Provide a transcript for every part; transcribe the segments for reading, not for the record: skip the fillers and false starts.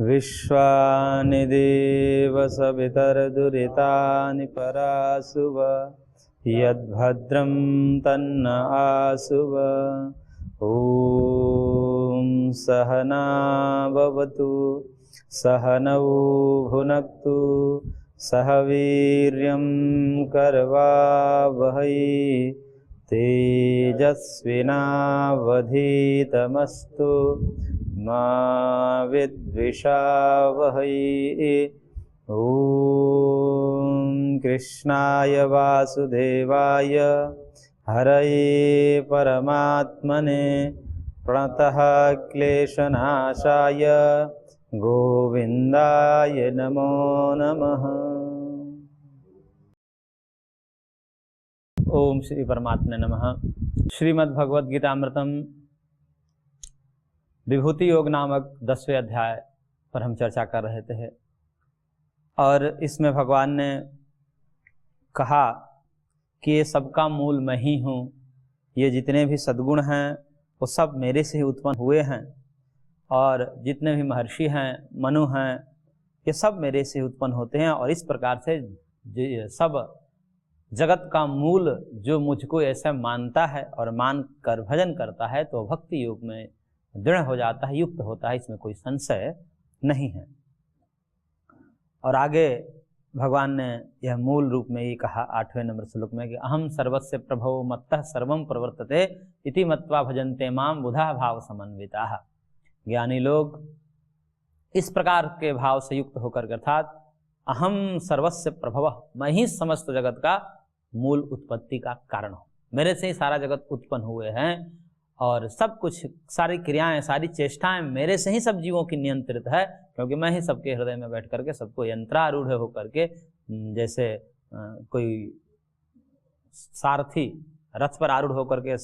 विश्वानि देव सवितर्दुरितानि परासुव यद्भद्रं तन्न आसुव। ॐ सहना भवतु सहनौ भुनक्तु सह वीर्यं करवावहै तेजस्विनावधीतमस्तु मा विद्विषावहै। ॐ कृष्णाय वासुदेवाय हरये परमात्मने प्रणतः क्लेशनाशाय गोविन्दाय नमो नमः। ओम श्री परमात्मने नमः। श्रीमद् भगवद गीतामृतम विभूति योग नामक 10वें अध्याय पर हम चर्चा कर रहे थे और इसमें भगवान ने कहा कि ये सबका मूल मैं ही हूँ, ये जितने भी सद्गुण हैं वो सब मेरे से ही उत्पन्न हुए हैं और जितने भी महर्षि हैं, मनु हैं, ये सब मेरे से ही उत्पन्न होते हैं और इस प्रकार से सब जगत का मूल जो मुझको ऐसा मानता है और मान कर भजन करता है तो भक्ति योग में दृढ़ हो जाता है, युक्त होता है, इसमें कोई संशय नहीं है। और आगे भगवान ने यह मूल रूप में ये कहा 8वें नंबर श्लोक में कि अहम सर्वस्य प्रभवो मत्तः सर्वं प्रवर्तते इति मत्वा भजन्ते माम बुधा भाव समन्विताः। ज्ञानी लोग इस प्रकार के भाव से युक्त होकर अर्थात अहम सर्वस्य प्रभवः, मैं ही समस्त जगत का मूल उत्पत्ति का कारण हूँ, मेरे से ही सारा जगत उत्पन्न हुए हैं और सब कुछ, सारी क्रियाएं, सारी चेष्टाएं मेरे से ही सब जीवों की नियंत्रित है, क्योंकि मैं ही सबके हृदय में बैठ करके सबको यंत्रारूढ़ होकर के जैसे कोई सारथी रथ पर आरूढ़ होकर के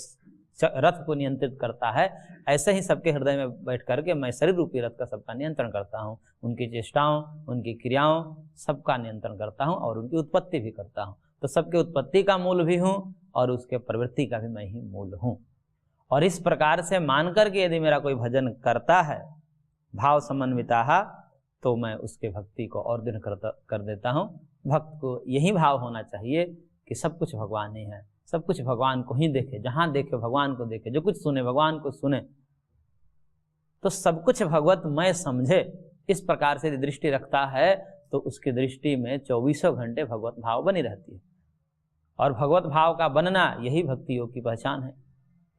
रथ को नियंत्रित करता है, ऐसे ही सबके हृदय में बैठ करके मैं शरीर रूपी रथ का सबका नियंत्रण करता हूँ, उनकी चेष्टाओं, उनकी क्रियाओं सबका नियंत्रण करता हूँ और उनकी उत्पत्ति भी करता हूँ। तो सबके उत्पत्ति का मूल भी हूँ और उसके प्रवृत्ति का भी मैं ही मूल हूँ। और इस प्रकार से मान करके यदि मेरा कोई भजन करता है भाव समन्विता, तो मैं उसके भक्ति को और दृढ़ कर देता हूँ। भक्त को यही भाव होना चाहिए कि सब कुछ भगवान ही है, सब कुछ भगवान को ही देखे, जहाँ देखे भगवान को देखे, जो कुछ सुने भगवान को सुने, तो सब कुछ भगवत मय समझे। इस प्रकार से दृष्टि रखता है तो उसकी दृष्टि में 24 घंटे भगवत भाव बनी रहती है। और भगवत भाव का बनना यही भक्ति योग की पहचान है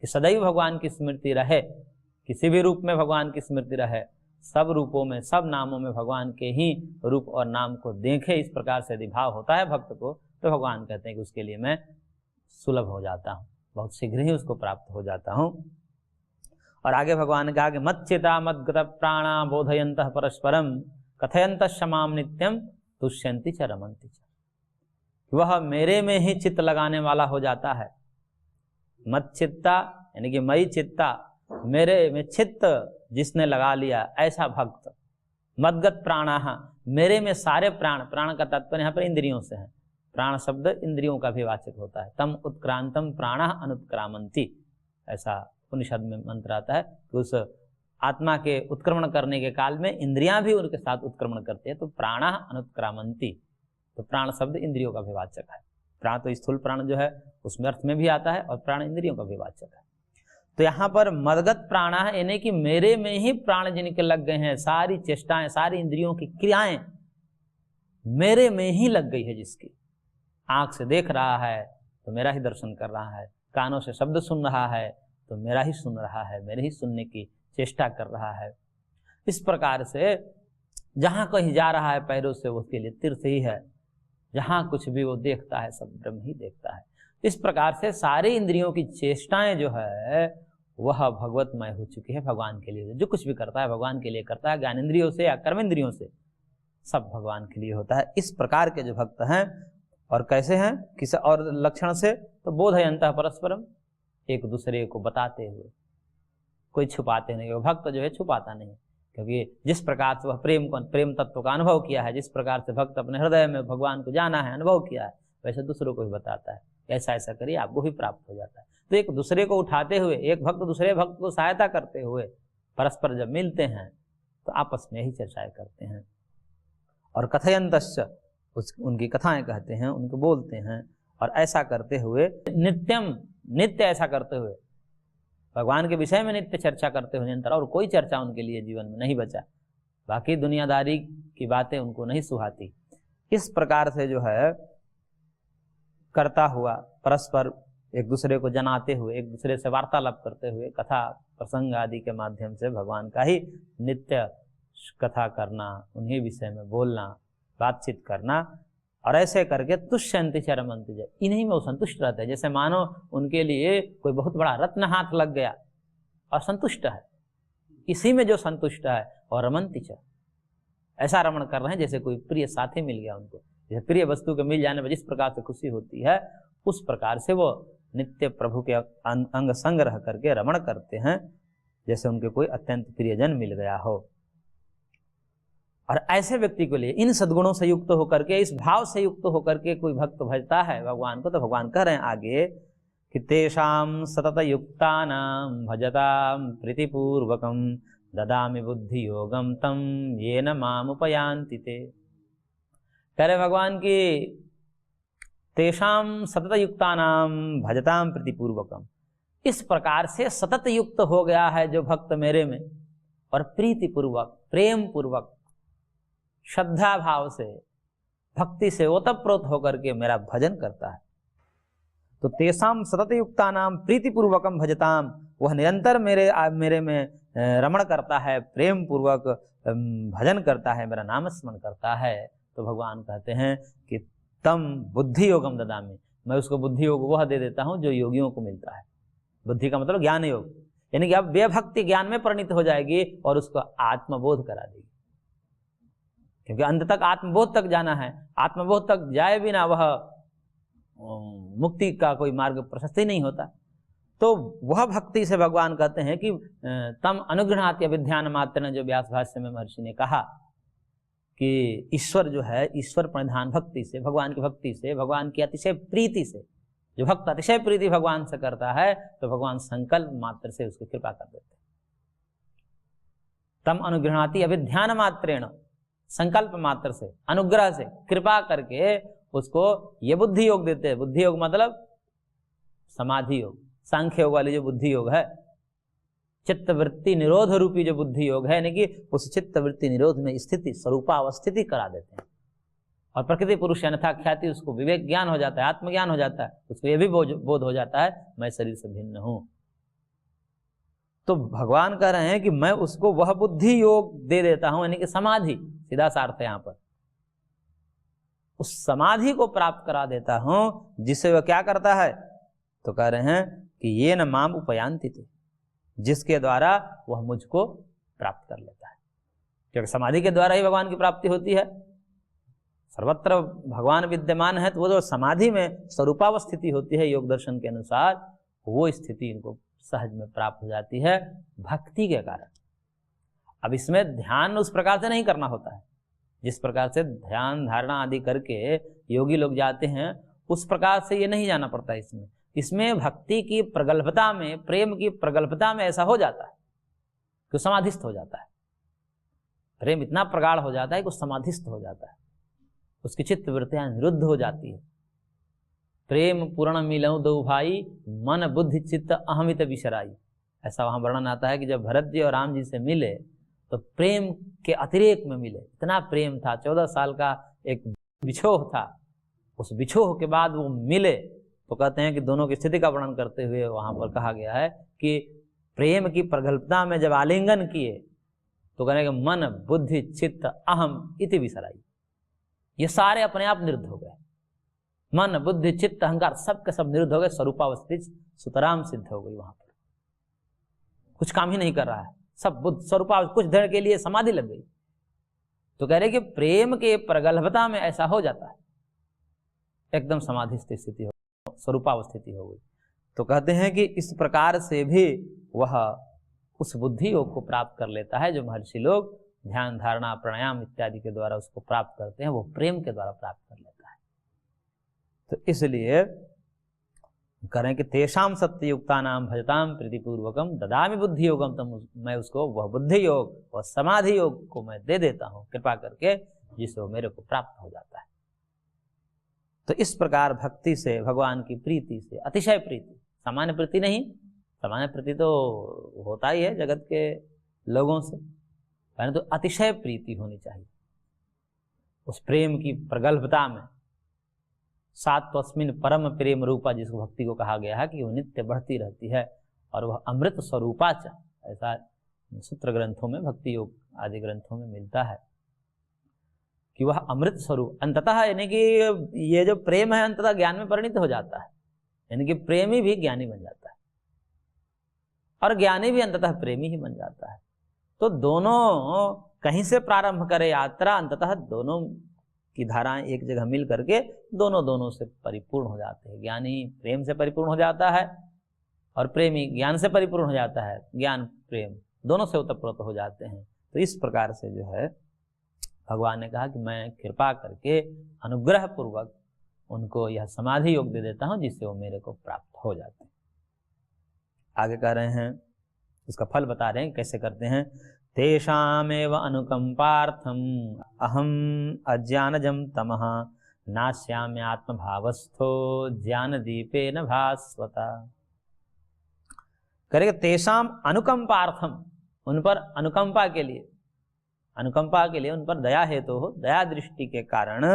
कि सदैव भगवान की स्मृति रहे, किसी भी रूप में भगवान की स्मृति रहे, सब रूपों में, सब नामों में भगवान के ही रूप और नाम को देखे। इस प्रकार से यदि भाव होता है भक्त को, तो भगवान कहते हैं कि उसके लिए मैं सुलभ हो जाता हूँ, बहुत शीघ्र ही उसको प्राप्त हो जाता हूँ। और आगे भगवान ने कहा कि मच्चिता मद्गत प्राणा बोधयन्तः परस्परम कथयन्तः क्षमाम नित्यम तुष्यन्ति च रमन्ति च। वह मेरे में ही चित्त लगाने वाला हो जाता है। मच्चित्ता यानी कि मई चित्ता, मेरे में चित्त जिसने लगा लिया, ऐसा भक्त। मद्गत प्राणाः, मेरे में सारे प्राण, प्राण का तात्पर्य यहाँ पर इंद्रियों से है, प्राण शब्द इंद्रियों का भी वाचक होता है। तम उत्क्रांतम प्राणः अनुत्क्रामन्ति, ऐसा उपनिषद में मंत्र आता है कि उस आत्मा के उत्क्रमण करने के काल में इंद्रियां भी उनके साथ उत्क्रमण करते हैं। तो प्राणः अनुत्क्रामन्ति, तो प्राण शब्द इंद्रियों का भी वाचक है। प्राण तो स्थूल प्राण जो है उसमें अर्थ में भी आता है और प्राण इंद्रियों का भी वाचक है। तो यहाँ पर मदगत प्राण है, यानी कि मेरे में ही प्राण जिनके लग गए हैं, सारी चेष्टाएं, सारी इंद्रियों की क्रियाएं मेरे में ही लग गई है। जिसकी आंख से देख रहा है तो मेरा ही दर्शन कर रहा है, कानों से शब्द सुन रहा है तो मेरा ही सुन रहा है, मेरे ही सुनने की चेष्टा कर रहा है। इस प्रकार से जहां कहीं जा रहा है पैरों से, उसके लिए तीर्थ ही है। जहां कुछ भी वो देखता है सब ब्रह्म ही देखता है। इस प्रकार से सारी इंद्रियों की चेष्टाएं जो है वह भगवतमय हो चुकी है भगवान के लिए। जो कुछ भी करता है भगवान के लिए करता है, ज्ञान इंद्रियों से या कर्म इंद्रियों से, सब भगवान के लिए होता है। इस प्रकार के जो भक्त हैं, और कैसे हैं, किस और लक्षण से, तो बोधयन्तः परस्परम, एक दूसरे को बताते हुए, कोई छुपाते नहीं। वो भक्त जो है छुपाता नहीं, क्योंकि जिस प्रकार से वह प्रेम तत्व का अनुभव किया है, जिस प्रकार से भक्त अपने हृदय में भगवान को जाना है, अनुभव किया है, वैसे दूसरों को भी बताता है, ऐसा ऐसा करिए आपको भी प्राप्त हो जाता है। तो एक दूसरे को उठाते हुए, एक भक्त दूसरे भक्त को सहायता करते हुए, परस्पर जब मिलते हैं तो आपस में ही चर्चाएं करते हैं। और कथयंतश्च, उनकी कथाएं कहते हैं, उनको बोलते हैं। और ऐसा करते हुए नित्य ऐसा करते हुए भगवान के विषय में नित्य चर्चा करते हुए निरंतर, और कोई चर्चा उनके लिए जीवन में नहीं बचा। बाकी दुनियादारी की बातें उनको नहीं सुहाती। इस प्रकार से जो है करता हुआ, परस्पर एक दूसरे को जनाते हुए, एक दूसरे से वार्तालाप करते हुए, कथा प्रसंग आदि के माध्यम से भगवान का ही नित्य कथा करना, उन्हीं विषय में बोलना, बातचीत करना। और ऐसे करके तुष्यंति च रमन्ति च, इन्हीं में वो संतुष्ट रहते हैं। जैसे मानो उनके लिए कोई बहुत बड़ा रत्न हाथ लग गया और संतुष्ट है, इसी में जो संतुष्ट है। और रमन्ति च, ऐसा रमण कर रहे हैं जैसे कोई प्रिय साथी मिल गया उनको। जैसे प्रिय वस्तु के मिल जाने पर जिस प्रकार से खुशी होती है, उस प्रकार से वो नित्य प्रभु के अंग संग रह करके रमण करते हैं, जैसे उनके कोई अत्यंत प्रियजन मिल गया हो। और ऐसे व्यक्ति के लिए इन सद्गुणों से युक्त होकर के, इस भाव से युक्त होकर के कोई भक्त भजता है भगवान को, तो भगवान कह रहे हैं आगे कि तेषां सतत युक्तानां भजतां प्रीतिपूर्वकं ददामि बुद्धि योगम तम येन मामुपयान्ति ते। कह रहे भगवान की तेषां सतत युक्तानां भजतां प्रीतिपूर्वकम, इस प्रकार से सतत युक्त हो गया है जो भक्त मेरे में, और प्रीतिपूर्वक, प्रेम पूर्वक, श्रद्धा भाव से, भक्ति से ओतप्रोत होकर के मेरा भजन करता है। तो तेषां सतत युक्तानां प्रीतिपूर्वकम भजताम, वह निरंतर मेरे में रमण करता है, प्रेम पूर्वक भजन करता है, मेरा नाम स्मरण करता है। तो भगवान कहते हैं कि तम बुद्धि योगम ददामि, मैं उसको बुद्धि योग वह दे देता हूं जो योगियों को मिलता है। बुद्धि का मतलब ज्ञान योग, यानी कि अब व्यभक्ति ज्ञान में परिणित हो जाएगी और उसको आत्मबोध करा देगी। क्योंकि अंत तक आत्मबोध तक जाना है, आत्मबोध तक जाए बिना वह मुक्ति का कोई मार्ग प्रशस्त ही नहीं होता। तो वह भक्ति से भगवान कहते हैं कि तम अनुगृह्णाति अभिध्यान मात्र, जो व्यास भाष्य में महर्षि ने कहा कि ईश्वर जो है, ईश्वर प्रणिधान भक्ति से, भगवान की भक्ति से, भगवान की अतिशय प्रीति से, जो भक्त अतिशय प्रीति भगवान से करता है, तो भगवान संकल्प मात्र से उसकी कृपा कर देते हैं। तम अनुगृह्णाति अभिध्यान मात्रेण, संकल्प मात्र से, अनुग्रह से, कृपा करके उसको ये बुद्धि योग देते हैं। बुद्धि योग मतलब समाधि योग, सांख्य योग वाली जो बुद्धि योग है, चित्त वृत्ति निरोध रूपी जो बुद्धि योग है, यानी कि उस चित्त वृत्ति निरोध में स्थिति, स्वरूपावस्थिति करा देते हैं। और प्रकृति पुरुष अन्यथा ख्याति, उसको विवेक ज्ञान हो जाता है, आत्मज्ञान हो जाता है, उसको ये भी बोध हो जाता है मैं शरीर से भिन्न हूं। तो भगवान कह रहे हैं कि मैं उसको वह बुद्धि योग दे देता हूं, यानी कि समाधि, सीधा सा अर्थ है यहां पर, उस समाधि को प्राप्त करा देता हूं जिससे वह क्या करता है। तो कह रहे हैं कि ये न माम उपयांति थे, जिसके द्वारा वह मुझको प्राप्त कर लेता है। क्योंकि समाधि के द्वारा ही भगवान की प्राप्ति होती है, सर्वत्र भगवान विद्यमान है। तो वो जो समाधि में स्वरूपावस्थिति होती है योग दर्शन के अनुसार, वो स्थिति इनको सहज में प्राप्त हो जाती है भक्ति के कारण। अब इसमें ध्यान उस प्रकार से नहीं करना होता है जिस प्रकार से ध्यान धारणा आदि करके योगी लोग जाते हैं, उस प्रकार से ये नहीं जाना पड़ता। इसमें भक्ति की प्रगल्भता में, प्रेम की प्रगल्भता में ऐसा हो जाता है कि समाधिस्थ हो जाता है। प्रेम इतना प्रगाढ़ हो जाता है कि समाधिस्थ हो जाता है, उसकी चित्त वृत्तियां निरुद्ध हो जाती है। प्रेम पूर्ण मिलऊं दो भाई, मन बुद्धि चित्त अहमित विसराई, ऐसा वहां वर्णन आता है कि जब भरत जी और राम जी से मिले तो प्रेम के अतिरेक में मिले। इतना प्रेम था, 14 साल का एक बिछोह था, उस बिछोह के बाद वो मिले। तो कहते हैं कि दोनों की स्थिति का वर्णन करते हुए वहां पर कहा गया है कि प्रेम की प्रगल्भता में जब आलिंगन किए तो कहने कि मन बुद्धि चित्त अहम इति विसराई, ये सारे अपने आप निरुद्ध हो गए। मन बुद्धि चित्त अहंकार सब के सब निरुद्ध हो गए, स्वरूपावस्थिति सुतराम सिद्ध हो गई। वहां पर कुछ काम ही नहीं कर रहा है, सब बुद्ध स्वरूपा, कुछ देर के लिए समाधि लग गई। तो कह रहे कि प्रेम के प्रगल्भता में ऐसा हो जाता है, एकदम समाधि स्थिति हो, स्वरूपावस्थिति हो गई। तो कहते हैं कि इस प्रकार से भी वह उस बुद्धि योग को प्राप्त कर लेता है जो महर्षि लोग ध्यान धारणा प्राणायाम इत्यादि के द्वारा उसको प्राप्त करते हैं, वो प्रेम के द्वारा प्राप्त कर लेता है। तो इसलिए करें कि तेषाम सत्य युक्ता नाम भजताम प्रीतिपूर्वकम ददामि बुद्धि योगम, तो मैं उसको वह बुद्धि योग वह समाधि योग को मैं दे देता हूँ कृपा करके, जिससे वो मेरे को प्राप्त हो जाता है। तो इस प्रकार भक्ति से, भगवान की प्रीति से, अतिशय प्रीति, सामान्य प्रीति नहीं, सामान्य प्रीति तो होता ही है जगत के लोगों से, परंतु तो अतिशय प्रीति होनी चाहिए उस प्रेम की प्रगल्भता में। सात्वस्मिन परम प्रेम रूपा, जिसको भक्ति को कहा गया है कि वो नित्य बढ़ती रहती है और वह अमृत स्वरूपा च, ऐसा सूत्र ग्रंथों में, भक्ति योग आदि ग्रंथों में मिलता है कि वह अमृत स्वरूप अंततः, यानी कि ये जो प्रेम है अंततः ज्ञान में परिणित हो जाता है, यानी कि प्रेमी भी ज्ञानी बन जाता है और ज्ञानी भी अंततः प्रेमी ही बन जाता है। तो दोनों कहीं से प्रारंभ करे यात्रा, अंततः दोनों की धाराएं एक जगह मिल करके दोनों से परिपूर्ण हो जाते हैं। ज्ञानी प्रेम से परिपूर्ण हो जाता है और प्रेमी ज्ञान से परिपूर्ण हो जाता है, ज्ञान प्रेम दोनों से ओतप्रोत हो जाते हैं। तो इस प्रकार से जो है भगवान ने कहा कि मैं कृपा करके अनुग्रह पूर्वक उनको यह समाधि योग दे देता हूं, जिससे वो मेरे को प्राप्त हो जाते हैं। आगे कह रहे हैं, उसका फल बता रहे हैं कैसे करते हैं। तेषामेव अनुकंपार्थम अहम अज्ञानजम तमः नास्यामि आत्मभावस्थो ज्ञान दीपेन भास्वता। करेगा तेषाम अनुकंपार्थम, उन पर अनुकंपा के लिए, अनुकंपा के लिए उन पर दया हेतु हो, दया दृष्टि के कारण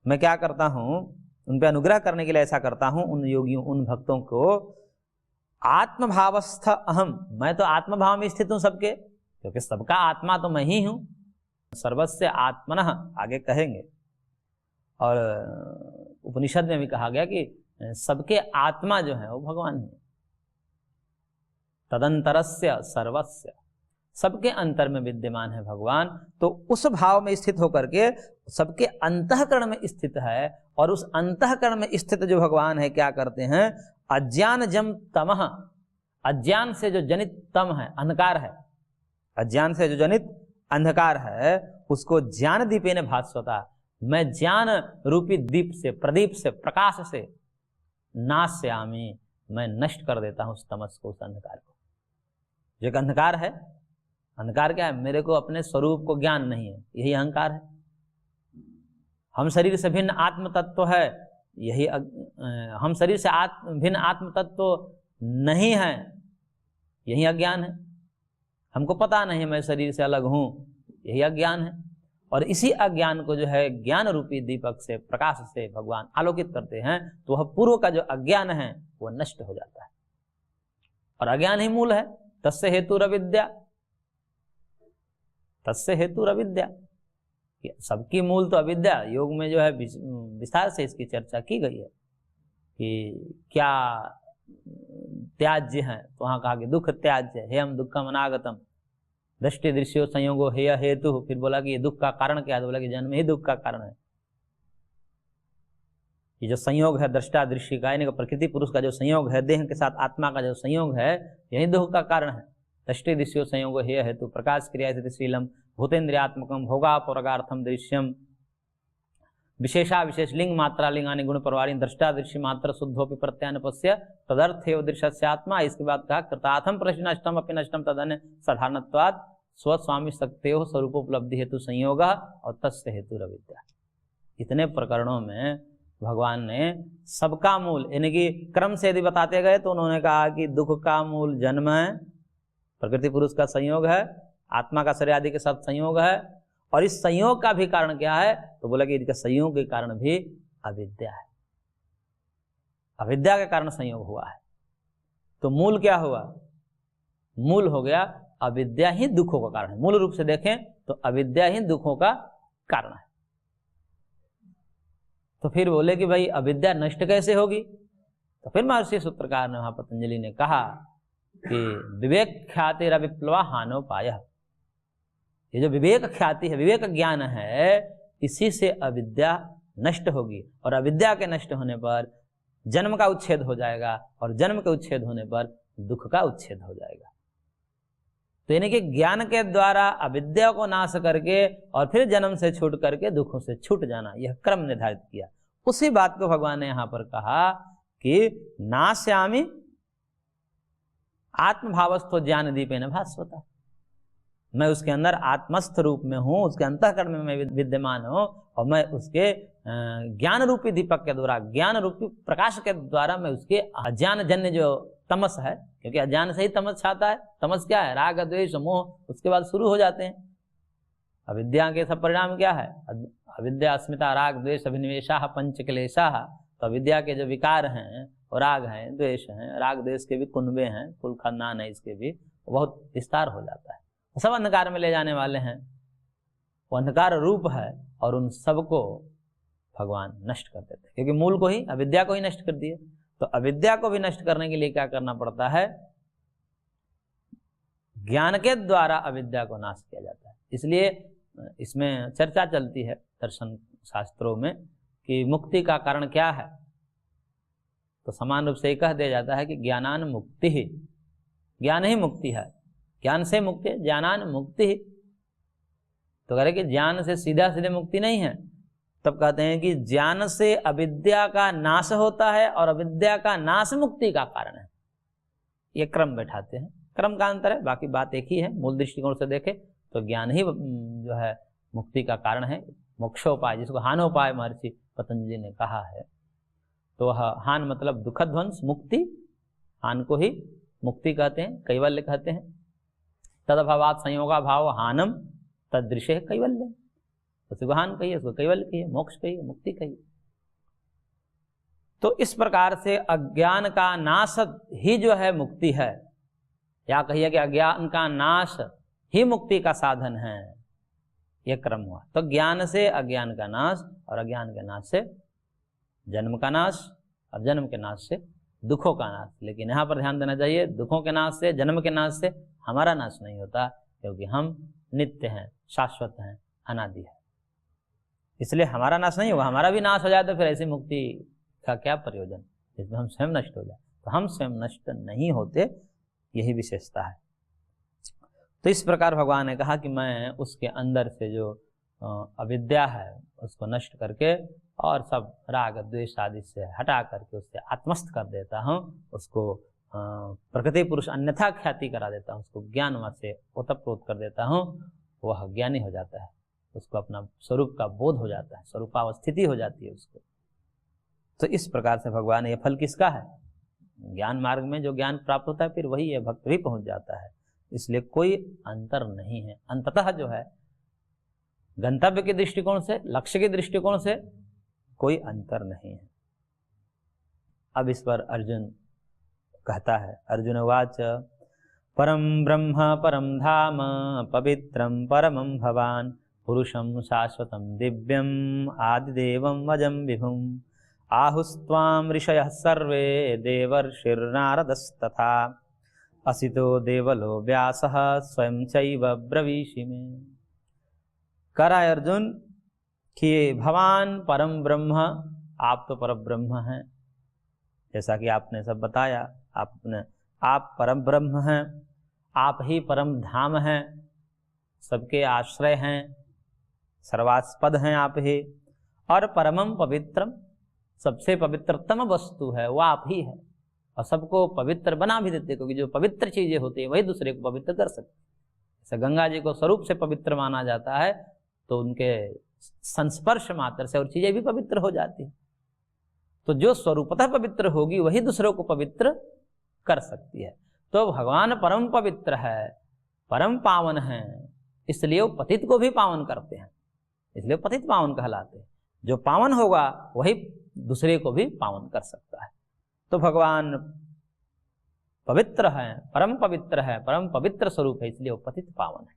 मैं क्या करता हूं, उन पर अनुग्रह करने के लिए ऐसा करता हूं, उन योगियों, उन भक्तों को आत्मभावस्थ अहम, मैं तो आत्मभाव में स्थित हूं सबके, क्योंकि सबका आत्मा तो मैं ही हूं। सर्वस्य आत्मनः आगे कहेंगे, और उपनिषद में भी कहा गया कि सबके आत्मा जो है वो भगवान है। तदंतरस्य सर्वस्य, सबके अंतर में विद्यमान है भगवान। तो उस भाव में स्थित होकर के सबके अंतःकरण में स्थित है, और उस अंतःकरण में स्थित जो भगवान है क्या करते हैं, अज्ञान जम तमः, अज्ञान से जो जनित तम है, अंधकार है, अज्ञान से जो जनित अंधकार है, उसको ज्ञान दीपेन भास्वता, मैं ज्ञान रूपी दीप से, प्रदीप से, प्रकाश से नास्यामि, मैं नष्ट कर देता हूं उस तमस को, उस अंधकार को। जो एक अंधकार है, अंधकार क्या है, मेरे को अपने स्वरूप को ज्ञान नहीं है, यही अहंकार है। हम शरीर से भिन्न आत्म तत्व है, यही हम शरीर से भिन्न आत्म तत्व नहीं है, यही अज्ञान है। हमको पता नहीं मैं शरीर से अलग हूं, यही अज्ञान है। और इसी अज्ञान को जो है ज्ञान रूपी दीपक से, प्रकाश से भगवान आलोकित करते हैं, तो वह पूर्व का जो अज्ञान है वह नष्ट हो जाता है। और अज्ञान ही मूल है, तस्य हेतु अविद्या, तस्य हेतु अविद्या, सबकी मूल तो अविद्या। योग में जो है विस्तार से इसकी चर्चा की गई है कि क्या त्याज्य है, तो वहां कहा कि दुख त्याज्य है, हेयम दुखम अनागतम, दृष्टि दृश्यो संयोगो हेय हेतु। फिर बोला कि ये दुख का कारण क्या है, तो बोला कि जन्म ही दुख का कारण है। ये जो संयोग है दृष्टा दृश्य का, यानी कि प्रकृति पुरुष का जो संयोग है, देह के साथ आत्मा का जो संयोग है, यही दुख का कारण है। दृष्टि दृश्यो संयोगो हेय हेतु, प्रकाश क्रिया शीलम भूतेन्द्रियात्मकम भोगापरार्थम दृश्यम विशेषा विशेष लिंग मात्रा लिंगानि गुण परवारी दृष्टा दृश्य मात्र शुद्धोपि प्रत्यानुपस्य तदर्थेव दृश्यस्यात्मा। इसके बाद कहा कृतार्थम प्रश्न नष्टम अपि नष्टम तदन्य साधारणत्वाद स्वस्वामी शक्तेयो स्वरूपोपलब्धि हेतु संयोग और तस्य हेतु अविद्या। इतने प्रकरणों में भगवान ने सबका मूल, यानी कि क्रम से यदि बताते गए तो उन्होंने कहा कि दुख का मूल जन्म है, प्रकृति पुरुष का संयोग है, आत्मा का शरीर आदि के साथ संयोग है, और इस संयोग का भी कारण क्या है, तो बोला कि इसका संयोग के कारण भी अविद्या है, अविद्या के कारण संयोग हुआ है। तो मूल क्या हुआ, मूल हो गया अविद्या ही दुखों का कारण है। मूल रूप से देखें तो अविद्या ही दुखों का कारण है। तो फिर बोले कि भाई अविद्या नष्ट कैसे होगी, तो फिर महर्षि सूत्रकार ने वहां पतंजलि ने कहा कि विवेक ख्याति विप्लवा हानोपाय, ये जो विवेक ख्याति है, विवेक ज्ञान है, इसी से अविद्या नष्ट होगी। और अविद्या के नष्ट होने पर जन्म का उच्छेद हो जाएगा, और जन्म के उच्छेद होने पर दुख का उच्छेद हो जाएगा। तो यानी कि ज्ञान के द्वारा अविद्या को नाश करके और फिर जन्म से छूट करके दुखों से छूट जाना, यह क्रम निर्धारित किया। उसी बात को भगवान ने यहाँ पर कहा कि नास्यामि आत्मभावस्थो ज्ञान दीपेन भास्वता, मैं उसके अंदर आत्मस्थ रूप में हूँ, उसके अंतःकरण में मैं विद्यमान हूँ, और मैं उसके ज्ञान रूपी दीपक के द्वारा, ज्ञान रूपी प्रकाश के द्वारा मैं उसके अज्ञान जन्य जो तमस है, क्योंकि अज्ञान से ही तमस छाता है, तमस क्या है, राग द्वेष मोह, उसके बाद शुरू हो जाते हैं। अविद्या के सब परिणाम क्या है, अविद्या अस्मिता राग द्वेष अभिनिवेशा पंच क्लेशा। तो अविद्या के जो विकार हैं और राग हैं, द्वेष हैं, राग द्वेष के भी कुनबे हैं, कुल खानदान है इसके भी, बहुत विस्तार हो जाता है, सब अंधकार में ले जाने वाले हैं, वो अंधकार रूप है, और उन सबको भगवान नष्ट कर देते हैं, क्योंकि मूल को ही, अविद्या को ही नष्ट कर दिए। तो अविद्या को भी नष्ट करने के लिए क्या करना पड़ता है, ज्ञान के द्वारा अविद्या को नाश किया जाता है। इसलिए इसमें चर्चा चलती है दर्शन शास्त्रों में कि मुक्ति का कारण क्या है, तो समान रूप से ही कह दिया जाता है कि ज्ञानान मुक्ति ही, ज्ञान ही मुक्ति है, ज्ञान से मुक्ति है, ज्ञानान मुक्ति ही। तो कह रहे कि ज्ञान से सीधा सीधे मुक्ति नहीं है, तब कहते हैं कि ज्ञान से अविद्या का नाश होता है और अविद्या का नाश मुक्ति का कारण है। ये क्रम बैठाते हैं, क्रम का अंतर है, बाकी बात एक ही है। मूल दृष्टिकोण से देखें तो ज्ञान ही जो है मुक्ति का कारण है, मोक्षोपाय, जिसको हानोपाय महर्षि पतंजलि ने कहा है। तो हान मतलब दुख ध्वंस, मुक्ति, हान को ही मुक्ति कहते हैं, कैवल्य कहते हैं। तदभावात संयोगा भाव हानम तदृशे कैवल्य, उसको हान कहिए, उसको कैवल्य कहिए, मोक्ष कहिए, मुक्ति कहिए। तो इस प्रकार से अज्ञान का नाश ही जो है मुक्ति है, या कहिए कि अज्ञान का नाश ही मुक्ति का साधन है, यह क्रम हुआ। तो ज्ञान से अज्ञान का नाश, और अज्ञान के नाश से जन्म का नाश, और जन्म के नाश से दुखों का नाश। लेकिन यहाँ पर ध्यान देना चाहिए, दुखों के नाश से, जन्म के नाश से हमारा नाश नहीं होता, क्योंकि हम नित्य हैं, शाश्वत हैं, अनादि है, इसलिए हमारा नाश नहीं होगा। हमारा भी नाश हो जाए तो फिर ऐसी मुक्ति का क्या प्रयोजन, जिसमें हम स्वयं नष्ट हो जाए। तो हम स्वयं नष्ट नहीं होते, यही विशेषता है। तो इस प्रकार भगवान ने कहा कि मैं उसके अंदर से जो अविद्या है उसको नष्ट करके और सब राग द्वेष आदि से हटा करके उससे आत्मस्थ कर देता हूँ, उसको प्रकृति पुरुष अन्यथा ख्याति करा देता हूँ, उसको ज्ञान से ओतप्रोत कर देता हूँ, वह ज्ञानी हो जाता है, उसको अपना स्वरूप का बोध हो जाता है, स्वरूपावस्थिति हो जाती है उसको। तो इस प्रकार से भगवान, ये फल किसका है, ज्ञान मार्ग में जो ज्ञान प्राप्त होता है फिर वही है, भक्त भी पहुंच जाता है। इसलिए कोई अंतर नहीं है, अंततः जो है गंतव्य के दृष्टिकोण से, लक्ष्य के दृष्टिकोण से कोई अंतर नहीं है। अब इस पर अर्जुन कहता है, अर्जुन उवाच परम ब्रह्म परम धाम पवित्रम परमं भवान पुरुषं शाश्वतं दिव्यम आदिदेवं वजं विभुम आहुस्त्वां ऋषयः सर्वे देवर्षिर्नारदस्तथा असितो देवलो व्यासः स्वयं चैव ब्रवीषि में। कह रहा है अर्जुन कि भगवान परम ब्रह्म, आप तो परम ब्रह्म हैं, जैसा कि आपने सब बताया, आप परम ब्रह्म हैं, आप ही परम धाम हैं, सबके आश्रय हैं, सर्वास्पद हैं आप ही, और परमम पवित्रम, सबसे पवित्रतम वस्तु है वो आप ही है, और सबको पवित्र बना भी देते, क्योंकि जो पवित्र चीजें होती है वही दूसरे को पवित्र कर सकते। जैसे गंगा जी को स्वरूप से पवित्र माना जाता है, तो उनके संस्पर्श मात्र से और चीजें भी पवित्र हो जाती है। तो जो स्वरूपतः पवित्र होगी वही दूसरों को पवित्र कर सकती है। तो भगवान परम पवित्र है, परम पावन है, इसलिए वो पतित को भी पावन करते हैं, इसलिए पतित पावन कहलाते हैं। जो पावन होगा वही दूसरे को भी पावन कर सकता है। तो भगवान पवित्र है, परम पवित्र है, परम पवित्र स्वरूप है, इसलिए वो पतित पावन है।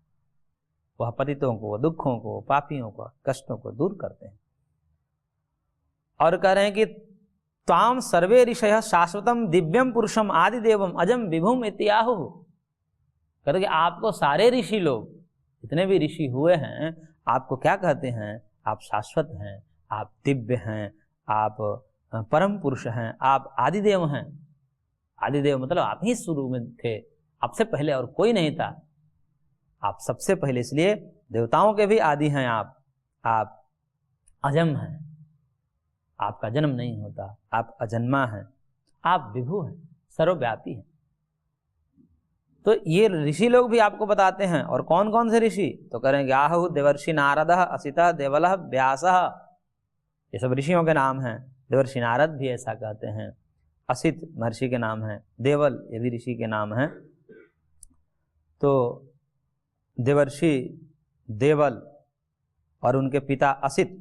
वह पतितों को, दुखों को, पापियों को, कष्टों को दूर करते हैं। और कह रहे हैं कि त्वाम सर्वे ऋषयः शाश्वतम दिव्यम पुरुषम आदिदेवम अजम विभुम इत्याहु। कह रहे कि आपको सारे ऋषि लोग, जितने भी ऋषि हुए हैं, आपको क्या कहते हैं, आप शाश्वत हैं, आप दिव्य हैं, आप परम पुरुष हैं, आप आदिदेव हैं। आदिदेव मतलब आप ही शुरू में थे, आपसे पहले और कोई नहीं था, आप सबसे पहले, इसलिए देवताओं के भी आदि हैं आप अजम हैं, आपका जन्म नहीं होता, आप अजन्मा हैं। आप विभु हैं, सर्वव्यापी हैं। तो ये ऋषि लोग भी आपको बताते हैं। और कौन कौन से ऋषि? तो करेंगे आहु देवर्षि नारद असितः देवलः व्यासः, ये सब ऋषियों के नाम हैं। देवर्षि नारद भी ऐसा कहते हैं, असित महर्षि के नाम हैं, देवल ये भी ऋषि के नाम हैं। तो देवर्षि देवल और उनके पिता असित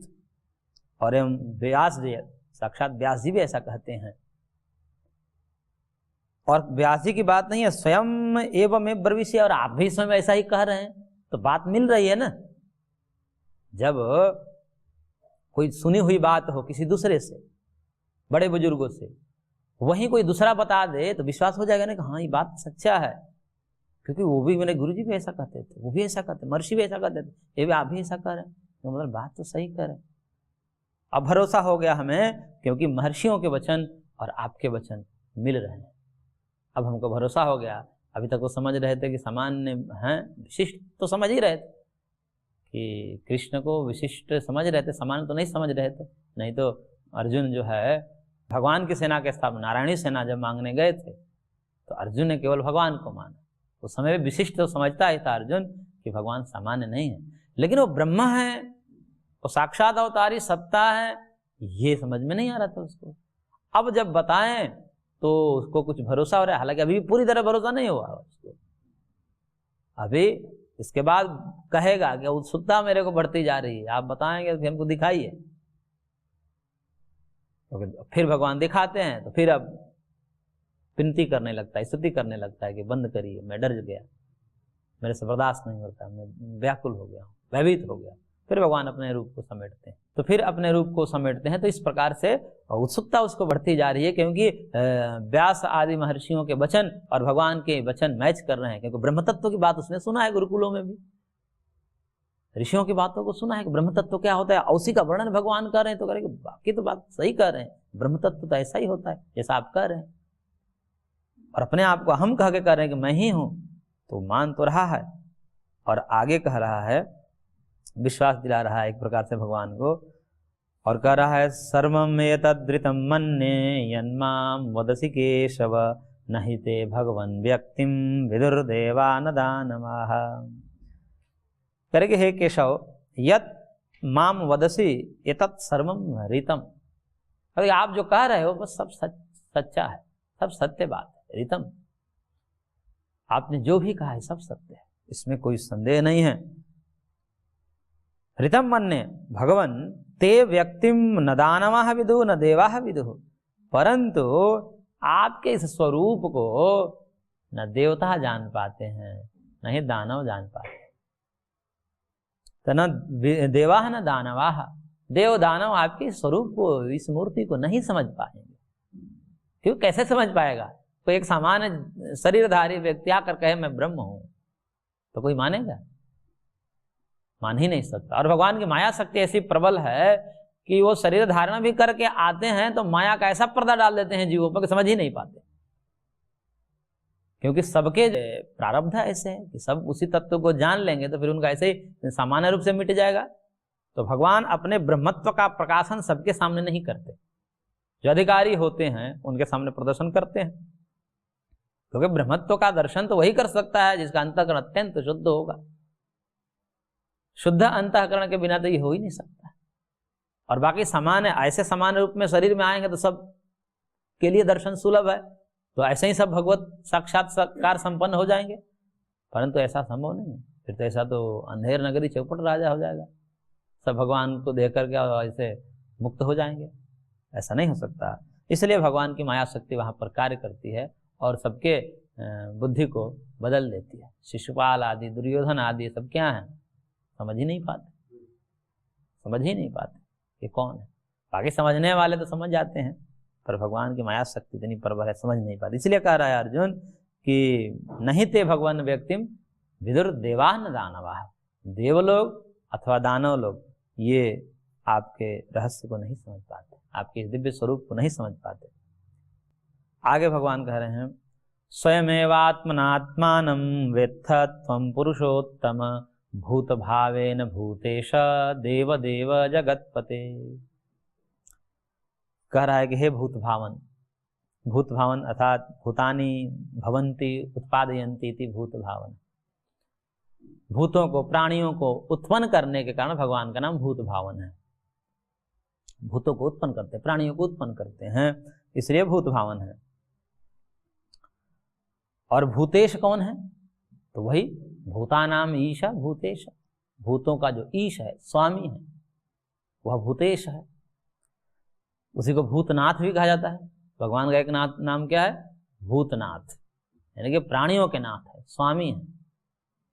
और एवं व्यास जी, साक्षात व्यास जी भी ऐसा कहते हैं। और व्यास जी की बात नहीं है, स्वयं एवं ब्रवीषि, और आप भी स्वयं ऐसा ही कह रहे हैं, तो बात मिल रही है ना। जब कोई सुनी हुई बात हो किसी दूसरे से, बड़े बुजुर्गों से, वहीं कोई दूसरा बता दे तो विश्वास हो जाएगा ना कि हाँ ये बात सच्चा है, क्योंकि वो भी, मेरे गुरुजी भी ऐसा कहते थे, वो भी ऐसा कहते, महर्षि भी ऐसा कहते थे, ये भी आप भी ऐसा कह रहे हैं, तो मतलब बात तो सही कह रहे हैं। अब भरोसा हो गया हमें, क्योंकि महर्षियों के वचन और आपके वचन मिल रहे हैं। अब हमको भरोसा हो गया। अभी तक वो समझ रहे थे कि सामान्य हैं, विशिष्ट तो समझ ही रहे थे कि कृष्ण को विशिष्ट समझ रहे थे, सामान्य तो नहीं समझ रहे थे। नहीं तो अर्जुन जो है भगवान की सेना के स्थापना, नारायणी सेना जब मांगने गए थे तो अर्जुन ने केवल भगवान को माना। उस समय विशिष्ट तो समझता ही था अर्जुन कि भगवान सामान्य नहीं है, लेकिन वो ब्रह्मा है, वो साक्षात अवतारी सत्ता है, ये समझ में नहीं आ रहा था उसको। अब जब बताएं तो उसको कुछ भरोसा हो रहा है, हालांकि अभी पूरी तरह भरोसा नहीं हुआ उसको। अभी इसके बाद कहेगा कि उत्सुकता मेरे को बढ़ती जा रही है, आप बताएंगे तो हमको दिखाइए। तो फिर भगवान दिखाते हैं तो फिर अब विनती करने लगता है, स्तुति करने लगता है कि बंद करिए, मैं डर गया, मेरे से बर्दाश्त नहीं होता, मैं व्याकुल हो गया, भयभीत हो गया। फिर भगवान अपने रूप को समेटते हैं, तो फिर अपने रूप को समेटते हैं। तो इस प्रकार से उत्सुकता उसको बढ़ती जा रही है, क्योंकि व्यास आदि महर्षियों के वचन और भगवान के वचन मैच कर रहे हैं। क्योंकि ब्रह्म तत्व की बात उसने सुना है, गुरुकुलों में भी ऋषियों की बातों को सुना है कि ब्रह्म तत्व क्या होता है, उसी का वर्णन भगवान कर रहे हैं। तो करेंगे बाकी तो बात सही कर रहे हैं, ब्रह्म तत्व तो ऐसा ही होता है जैसा आप कह रहे हैं। और अपने आप को हम कह के कह रहे हैं कि मैं ही हूं, तो मान तो रहा है और आगे कह रहा है, विश्वास दिला रहा है एक प्रकार से भगवान को, और कह रहा है सर्वम एतद्ऋतं मन्ये यन्मां वदसि केशव नहि ते भगवन् व्यक्तिं विदुर्देवा न दानवाः। करेंगे हे केशव, यत् माम वदसि एतत् सर्वम ऋतम, अरे आप जो कह रहे हो बस सब सच्चा है, सब सत्य बात है। ऋतम, आपने जो भी कहा है सब सत्य है, इसमें कोई संदेह नहीं है। ऋतम मन्ये भगवन् ते व्यक्तिम न दानवाः विदुः न देवाः विदुः, परंतु आपके इस स्वरूप को न देवता जान पाते हैं न ही दानव जान पाते हैं। तो न देवाः न दानवाः, देव दानव आपके स्वरूप को, इस मूर्ति को नहीं समझ पाएंगे। क्यों, कैसे समझ पाएगा? कोई एक सामान्य शरीरधारी व्यक्ति आकर कहे मैं ब्रह्म हूं, तो कोई मानेगा? मान ही नहीं सकता। और भगवान की माया शक्ति ऐसी प्रबल है कि वो शरीर धारण भी करके आते हैं तो माया का ऐसा पर्दा डाल देते हैं जीवों पर कि समझ ही नहीं पाते। क्योंकि सबके प्रारब्ध ऐसे है कि सब उसी तत्व को जान लेंगे तो फिर उनका ऐसे ही सामान्य रूप से मिट जाएगा। तो भगवान अपने ब्रह्मत्व का प्रकाशन सबके सामने नहीं करते, जो अधिकारी होते हैं उनके सामने प्रदर्शन करते हैं। क्योंकि ब्रह्मत्व का दर्शन तो वही कर सकता है जिसका अंतःकरण अत्यंत शुद्ध होगा। शुद्ध अंतःकरण के बिना तो ये हो ही नहीं सकता। और बाकी सामान्य, ऐसे सामान्य रूप में शरीर में आएंगे तो सब के लिए दर्शन सुलभ है, तो ऐसे ही सब भगवत साक्षात्कार संपन्न हो जाएंगे। परंतु ऐसा संभव नहीं है, फिर तो ऐसा तो अंधेर नगरी चौपट राजा हो जाएगा, सब भगवान को देख करके ऐसे मुक्त हो जाएंगे। ऐसा नहीं हो सकता। इसलिए भगवान की माया शक्ति वहां पर कार्य करती है और सबके बुद्धि को बदल देती है। शिशुपाल आदि, दुर्योधन आदि सब क्या है, समझ ही नहीं पाते, समझ ही नहीं पाते ये कौन है। बाकी समझने वाले तो समझ जाते हैं, पर भगवान की माया शक्ति इतनी प्रबल है, समझ नहीं पाते। इसलिए कह रहा है अर्जुन कि नहीं ते भगवान व्यक्तिम विदुर देवाः न दानवाः, देवलोग अथवा दानव लोग ये आपके रहस्य को नहीं समझ पाते, आपके दिव्य स्वरूप को नहीं समझ पाते। आगे भगवान कह रहे हैं स्वयमेवात्मनात्मानं वेत्थ त्वं पुरुषोत्तम भूत भावेन भूतेश देव देव जगतपते। कह रहा है कि हे भूत भावन, भूत भावन अर्थात भूतानि भवन्ति उत्पादयन्ति इति भूत भावन। भूतों को, प्राणियों को उत्पन्न करने के कारण भगवान का नाम भूत भावन है। भूतों को उत्पन्न करते हैं, प्राणियों को उत्पन्न करते हैं, इसलिए भूत भावन है। और भूतेश कौन है? तो वही भूतानाम ईशा भूतेश, भूतों का जो ईश है, स्वामी है, वह भूतेश है। उसी को भूतनाथ भी कहा जाता है। भगवान का एक नाम क्या है? भूतनाथ, यानी कि प्राणियों के नाथ है, स्वामी है,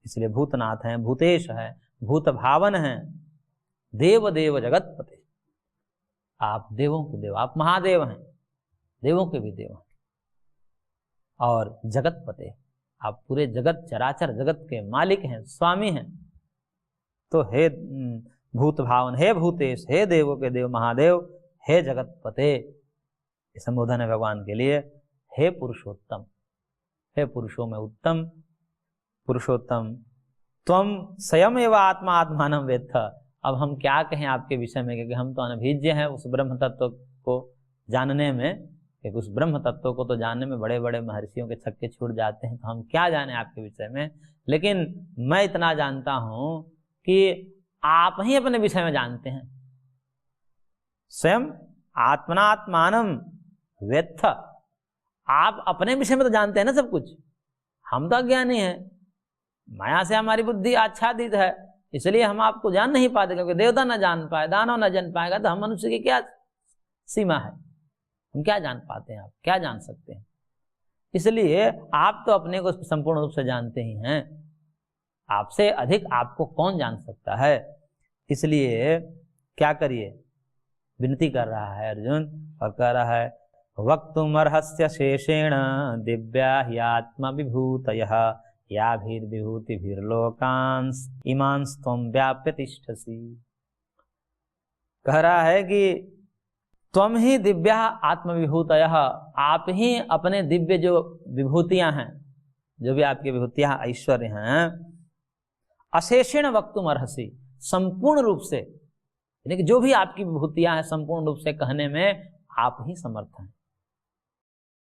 इसलिए भूतनाथ है, भूतेश है, भूत भावन है। देव देव जगतपते, आप देवों के देव, आप महादेव हैं, देवों के भी देव हैं। और जगतपते, आप पूरे जगत, चराचर जगत के मालिक हैं, स्वामी हैं। तो हे भूत भावन, हे भूतेश, हे देवों के देव महादेव, हे जगतपते, संबोधन है भगवान के लिए। हे पुरुषोत्तम, हे पुरुषों में उत्तम, पुरुषोत्तम, त्वम स्वयं एवं आत्मा आत्मानं वेत्थ। अब हम क्या कहें आपके विषय में, क्योंकि हम तो अनभिज्ञ हैं उस ब्रह्म तत्व को जानने में, क्योंकि उस ब्रह्म तत्व को तो जानने में बड़े बड़े महर्षियों के छक्के छूट जाते हैं, तो हम क्या जाने आपके विषय में। लेकिन मैं इतना जानता हूं कि आप ही अपने विषय में जानते हैं। स्वयं आत्मनात्मानं वेत्थ, आप अपने विषय में तो जानते हैं ना सब कुछ, हम तो अज्ञानी हैं, माया से हमारी बुद्धि आच्छादित है, इसलिए हम आपको जान नहीं पाते। क्योंकि देवता न जान पाए, दानव न जान पाएगा, तो हम मनुष्य की क्या सीमा है, हम क्या जान पाते हैं, आप क्या जान सकते हैं। इसलिए आप तो अपने को संपूर्ण रूप से जानते ही हैं, आपसे अधिक आपको कौन जान सकता है। इसलिए क्या करिए, विनती कर रहा है अर्जुन, और कह रहा है वक्तुमर्हस्य शेषेण दिव्या ह्यात्म विभूतयः याभिर्विभूतिभिर्लोकांस इमांस त्वं व्याप्य तिष्ठसि। कह रहा है कि त्वं ही दिव्या आत्मविभूतयः, आप ही अपने दिव्य जो विभूतियां हैं, जो भी आपकी विभूतियां ऐश्वर्य हैं, अशेषेण वक्तुमर्हसि, संपूर्ण रूप से, यानी कि जो भी आपकी विभूतियां हैं संपूर्ण रूप से कहने में आप ही समर्थ हैं।